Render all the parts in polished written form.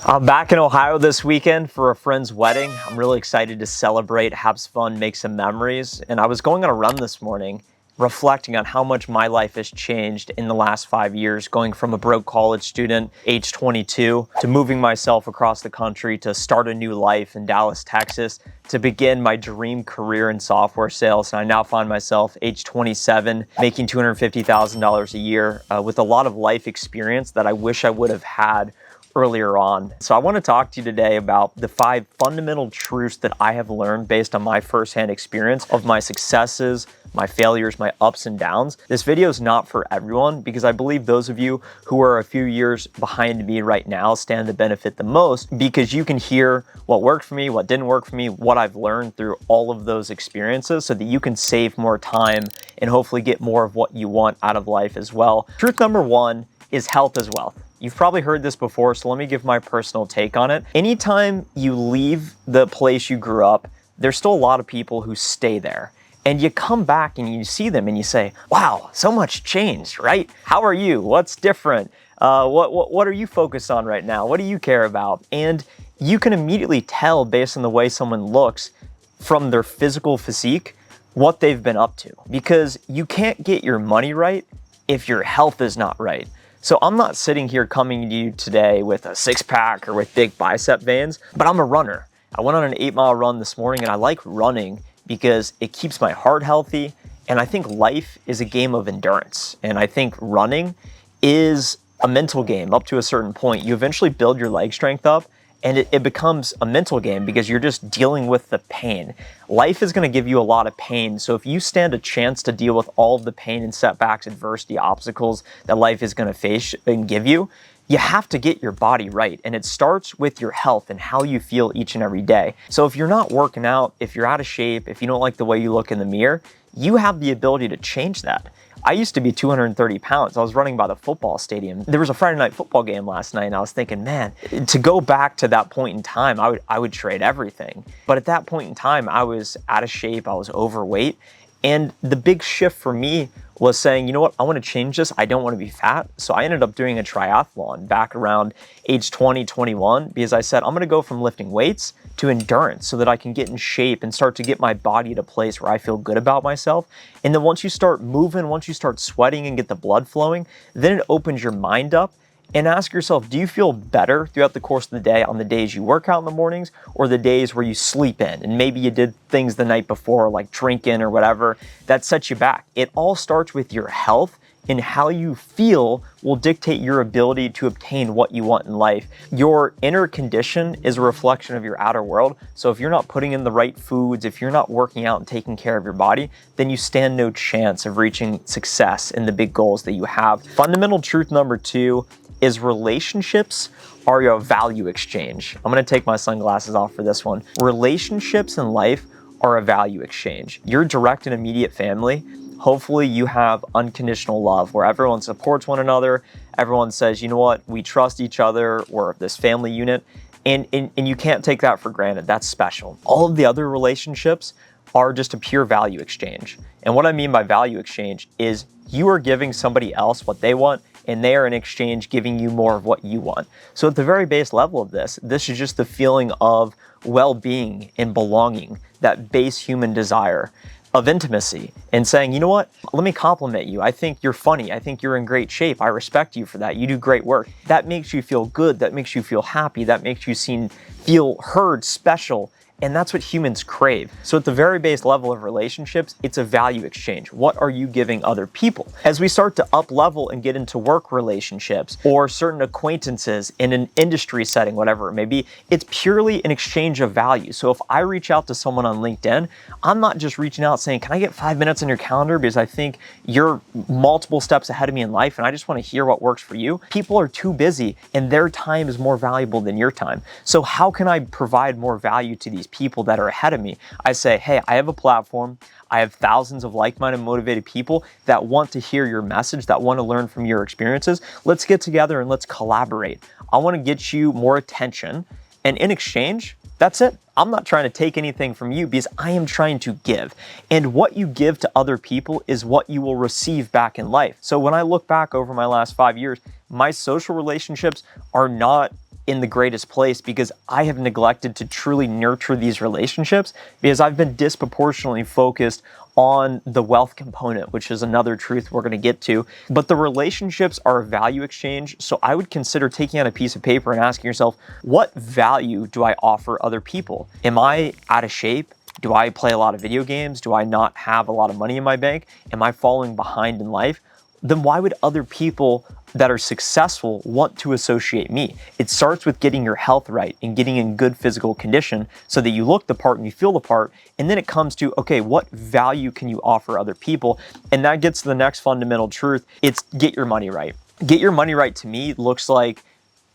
I'm back in Ohio this weekend for a friend's wedding. I'm really excited to celebrate, have some fun, make some memories. And I was going on a run this morning, reflecting on how much my life has changed in the last 5 years, going from a broke college student, age 22, to moving myself across the country to start a new life in Dallas, Texas, to begin my dream career in software sales. And I now find myself age 27, making $250,000 a year with a lot of life experience that I wish I would have had earlier on. So I want to talk to you today about the 5 fundamental truths that I have learned based on my firsthand experience of my successes, my failures, my ups and downs. This video is not for everyone because I believe those of you who are a few years behind me right now stand to benefit the most, because you can hear what worked for me, what didn't work for me, what I've learned through all of those experiences so that you can save more time and hopefully get more of what you want out of life as well. Truth number 1 is health is wealth. You've probably heard this before, so let me give my personal take on it. Anytime you leave the place you grew up, there's still a lot of people who stay there. And you come back and you see them and you say, wow, so much changed, right? How are you? What's different? What are you focused on right now? What do you care about? And you can immediately tell based on the way someone looks from their physical physique what they've been up to. Because you can't get your money right if your health is not right. So I'm not sitting here coming to you today with a 6-pack or with big bicep veins, but I'm a runner. I went on an 8-mile run this morning, and I like running because it keeps my heart healthy. And I think life is a game of endurance. And I think running is a mental game up to a certain point. You eventually build your leg strength up, and it becomes a mental game because you're just dealing with the pain. Life is going to give you a lot of pain. So if you stand a chance to deal with all of the pain and setbacks, adversity, obstacles that life is going to face and give you, you have to get your body right. And it starts with your health and how you feel each and every day. So if you're not working out, if you're out of shape, if you don't like the way you look in the mirror, you have the ability to change that. I used to be 230 pounds. I was running by the football stadium. There was a Friday night football game last night, and I was thinking, man, to go back to that point in time, I would trade everything. But at that point in time, I was out of shape. I was overweight. And the big shift for me was saying, you know what, I want to change this. I don't want to be fat. So I ended up doing a triathlon back around age 20, 21, because I said, I'm going to go from lifting weights to endurance so that I can get in shape and start to get my body at a place where I feel good about myself. And then once you start moving, once you start sweating and get the blood flowing, then it opens your mind up. And ask yourself, do you feel better throughout the course of the day on the days you work out in the mornings or the days where you sleep in? And maybe you did things the night before, like drinking or whatever, that sets you back. It all starts with your health, and how you feel will dictate your ability to obtain what you want in life. Your inner condition is a reflection of your outer world. So if you're not putting in the right foods, if you're not working out and taking care of your body, then you stand no chance of reaching success in the big goals that you have. Fundamental truth number 2 is relationships are a value exchange. I'm gonna take my sunglasses off for this one. Relationships in life are a value exchange. Your direct and immediate family, hopefully you have unconditional love where everyone supports one another. Everyone says, you know what, we trust each other, we're this family unit. And you can't take that for granted. That's special. All of the other relationships are just a pure value exchange. And what I mean by value exchange is you are giving somebody else what they want, and they are in exchange giving you more of what you want. So at the very base level of this is just the feeling of well-being and belonging, that base human desire of intimacy, and saying, you know what, let me compliment you. I think you're funny. I think you're in great shape. I respect you for that. You do great work. That makes you feel good. That makes you feel happy. That makes you feel heard, special. And that's what humans crave. So at the very base level of relationships, it's a value exchange. What are you giving other people? As we start to up level and get into work relationships or certain acquaintances in an industry setting, whatever it may be, it's purely an exchange of value. So if I reach out to someone on LinkedIn, I'm not just reaching out saying, can I get 5 minutes on your calendar because I think you're multiple steps ahead of me in life and I just want to hear what works for you. People are too busy and their time is more valuable than your time. So how can I provide more value to these people that are ahead of me? I say, hey, I have a platform. I have thousands of like-minded, motivated people that want to hear your message, that want to learn from your experiences. Let's get together and let's collaborate. I want to get you more attention. And in exchange, that's it. I'm not trying to take anything from you because I am trying to give. And what you give to other people is what you will receive back in life. So when I look back over my last 5 years, my social relationships are not in the greatest place because I have neglected to truly nurture these relationships because I've been disproportionately focused on the wealth component, which is another truth we're going to get to. But the relationships are a value exchange. So I would consider taking out a piece of paper and asking yourself, what value do I offer other people? Am I out of shape? Do I play a lot of video games? Do I not have a lot of money in my bank? Am I falling behind in life? Then why would other people that are successful want to associate me? It starts with getting your health right and getting in good physical condition so that you look the part and you feel the part. And then it comes to, okay, what value can you offer other people? And that gets to the next fundamental truth. It's get your money right. Get your money right to me looks like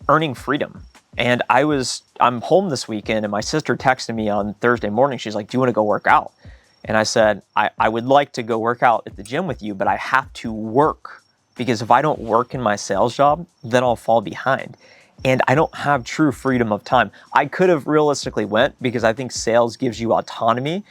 earning freedom. And I'm home this weekend and my sister texted me on Thursday morning. She's like, do you want to go work out? And I said, I would like to go work out at the gym with you, but I have to work because if I don't work in my sales job, then I'll fall behind. And I don't have true freedom of time. I could have realistically went because I think sales gives you autonomy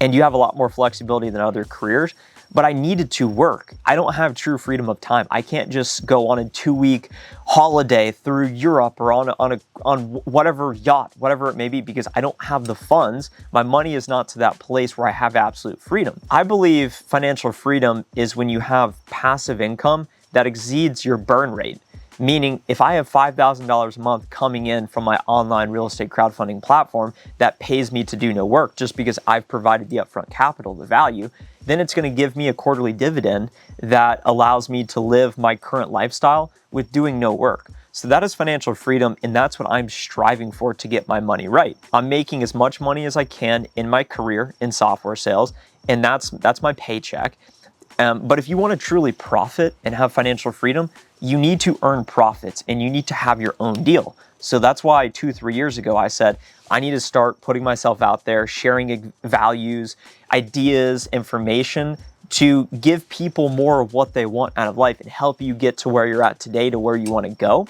and you have a lot more flexibility than other careers, but I needed to work. I don't have true freedom of time. I can't just go on a 2-week holiday through Europe or on whatever yacht, whatever it may be, because I don't have the funds. My money is not to that place where I have absolute freedom. I believe financial freedom is when you have passive income that exceeds your burn rate. Meaning, if I have $5,000 a month coming in from my online real estate crowdfunding platform that pays me to do no work just because I've provided the upfront capital, the value, then it's going to give me a quarterly dividend that allows me to live my current lifestyle with doing no work. So that is financial freedom, and that's what I'm striving for to get my money right. I'm making as much money as I can in my career in software sales, and that's my paycheck. But if you want to truly profit and have financial freedom, you need to earn profits and you need to have your own deal. So that's why 2-3 years ago, I said, I need to start putting myself out there, sharing values, ideas, information to give people more of what they want out of life and help you get to where you're at today to where you want to go.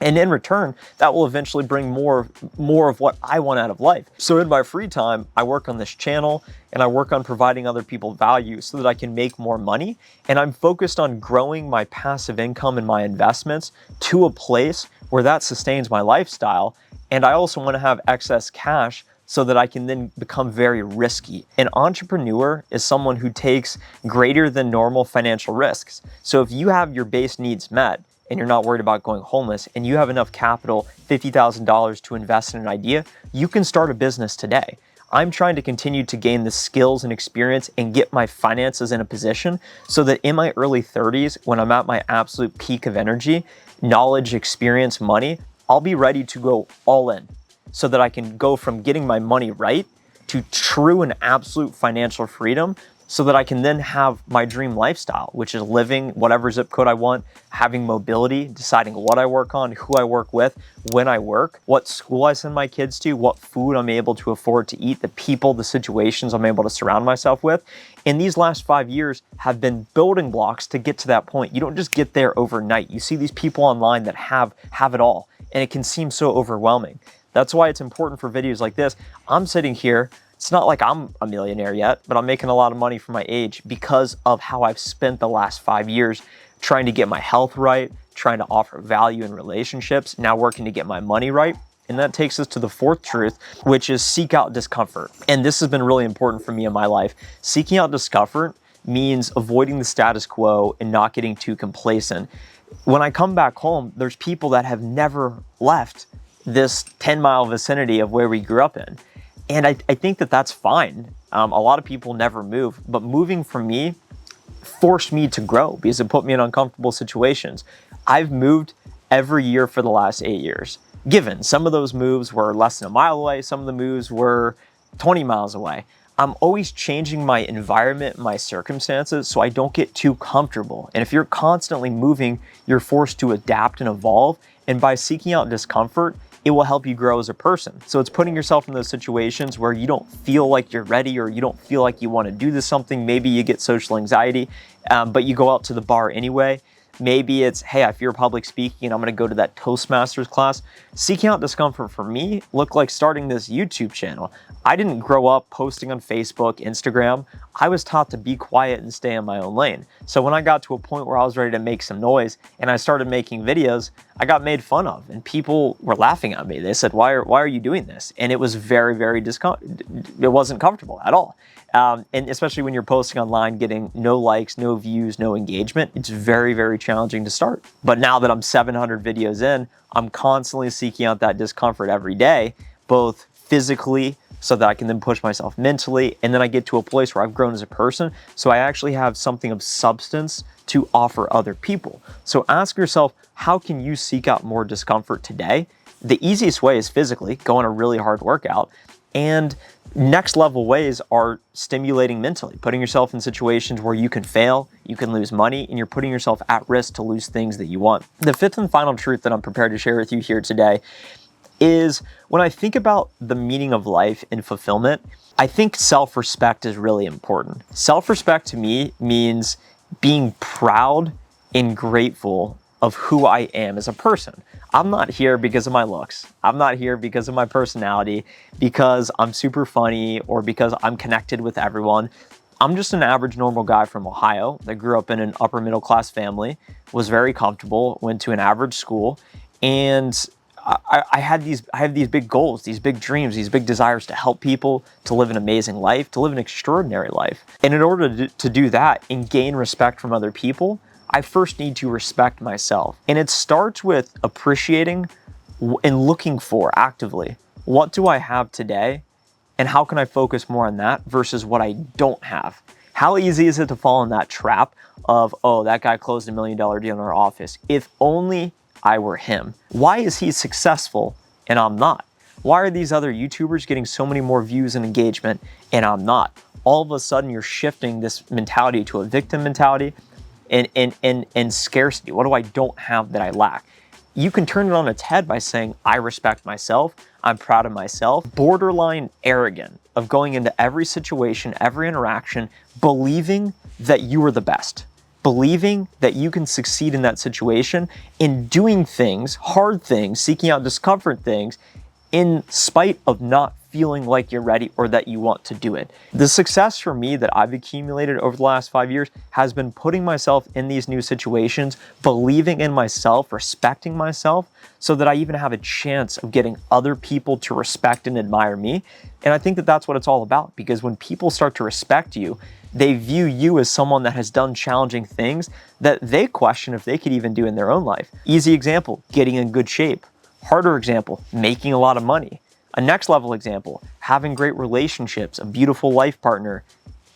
And in return, that will eventually bring more of what I want out of life. So in my free time, I work on this channel and I work on providing other people value so that I can make more money. And I'm focused on growing my passive income and my investments to a place where that sustains my lifestyle. And I also want to have excess cash so that I can then become very risky. An entrepreneur is someone who takes greater than normal financial risks. So if you have your base needs met, and you're not worried about going homeless, and you have enough capital, $50,000 to invest in an idea, you can start a business today. I'm trying to continue to gain the skills and experience and get my finances in a position so that in my early 30s, when I'm at my absolute peak of energy, knowledge, experience, money, I'll be ready to go all in so that I can go from getting my money right to true and absolute financial freedom so that I can then have my dream lifestyle, which is living whatever zip code I want, having mobility, deciding what I work on, who I work with, when I work, what school I send my kids to, what food I'm able to afford to eat, the people, the situations I'm able to surround myself with. And these last 5 years have been building blocks to get to that point. You don't just get there overnight. You see these people online that have it all, and it can seem so overwhelming. That's why it's important for videos like this. I'm sitting here. It's not like I'm a millionaire yet, but I'm making a lot of money for my age because of how I've spent the last 5 years trying to get my health right, trying to offer value in relationships, now working to get my money right. And that takes us to the fourth truth, which is seek out discomfort. And this has been really important for me in my life. Seeking out discomfort means avoiding the status quo and not getting too complacent. When I come back home, there's people that have never left this 10-mile vicinity of where we grew up in. And I think that that's fine. A lot of people never move, but moving for me forced me to grow because it put me in uncomfortable situations. I've moved every year for the last 8 years. Given some of those moves were less than a mile away, some of the moves were 20 miles away. I'm always changing my environment, my circumstances, so I don't get too comfortable. And if you're constantly moving, you're forced to adapt and evolve. And by seeking out discomfort, it will help you grow as a person. So it's putting yourself in those situations where you don't feel like you're ready or you don't feel like you want to do this something. Maybe you get social anxiety, but you go out to the bar anyway. Maybe it's, hey, I fear public speaking and I'm going to go to that Toastmasters class. Seeking out discomfort for me looked like starting this YouTube channel. I didn't grow up posting on Facebook, Instagram. I was taught to be quiet and stay in my own lane. So when I got to a point where I was ready to make some noise and I started making videos, I got made fun of and people were laughing at me. They said, why are you doing this? And it was very, it wasn't comfortable at all. And especially when you're posting online, getting no likes, no views, no engagement, it's very, very challenging to start. But now that I'm 700 videos in, I'm constantly seeking out that discomfort every day, both physically, so that I can then push myself mentally, and then I get to a place where I've grown as a person, so I actually have something of substance to offer other people. So ask yourself, how can you seek out more discomfort today? The easiest way is physically, go on a really hard workout, and next level ways are stimulating mentally, putting yourself in situations where you can fail, you can lose money, and you're putting yourself at risk to lose things that you want. The fifth and final truth that I'm prepared to share with you here today is when I think about the meaning of life and fulfillment, I think self-respect is really important. Self-respect to me means being proud and grateful of who I am as a person. I'm not here because of my looks. I'm not here because of my personality, because I'm super funny, or because I'm connected with everyone. I'm just an average normal guy from Ohio that grew up in an upper middle class family, was very comfortable, went to an average school, and I have these big goals, these big dreams, these big desires to help people, to live an amazing life, to live an extraordinary life. And in order to do that and gain respect from other people, I first need to respect myself. And it starts with appreciating and looking for actively, what do I have today? And how can I focus more on that versus what I don't have? How easy is it to fall in that trap of, oh, that guy closed $1 million deal in our office. If only I were him. Why is he successful and I'm not? Why are these other YouTubers getting so many more views and engagement and I'm not? All of a sudden you're shifting this mentality to a victim mentality and scarcity. What do I don't have that I lack? You can turn it on its head by saying, I respect myself, I'm proud of myself. Borderline arrogant of going into every situation, every interaction, believing that you are the best. Believing that you can succeed in that situation, in doing things, hard things, seeking out discomfort things, in spite of not feeling like you're ready or that you want to do it. The success for me that I've accumulated over the last 5 years has been putting myself in these new situations, believing in myself, respecting myself, so that I even have a chance of getting other people to respect and admire me. And I think that that's what it's all about, because when people start to respect you, they view you as someone that has done challenging things that they question if they could even do in their own life. Easy example, getting in good shape. Harder example, making a lot of money. A next level example, having great relationships, a beautiful life partner,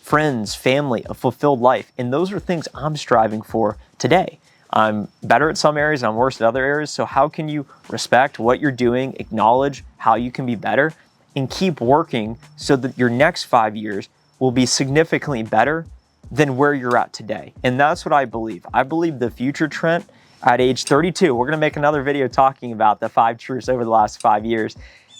friends, family, a fulfilled life. And those are things I'm striving for today. I'm better at some areas and I'm worse at other areas. So how can you respect what you're doing, acknowledge how you can be better, and keep working so that your next 5 years will be significantly better than where you're at today? And that's what I believe. I believe the future Trent at age 32, we're gonna make another video talking about the 5 truths over the last 5 years.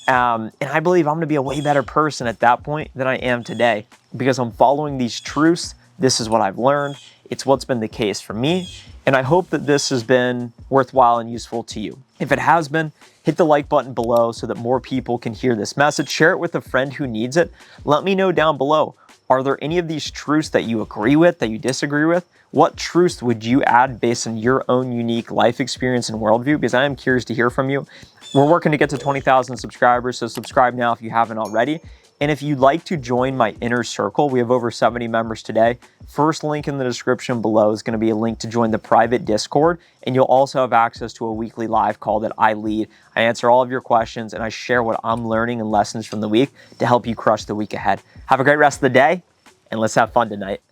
And I believe I'm gonna be a way better person at that point than I am today, because I'm following these truths. This is what I've learned. It's what's been the case for me. And I hope that this has been worthwhile and useful to you. If it has been, hit the like button below so that more people can hear this message. Share it with a friend who needs it. Let me know down below. Are there any of these truths that you agree with, that you disagree with? What truths would you add based on your own unique life experience and worldview? Because I am curious to hear from you. We're working to get to 20,000 subscribers, so subscribe now if you haven't already. And if you'd like to join my inner circle, we have over 70 members today. First link in the description below is going to be a link to join the private Discord, and you'll also have access to a weekly live call that I lead. I answer all of your questions, and I share what I'm learning and lessons from the week to help you crush the week ahead. Have a great rest of the day, and let's have fun tonight.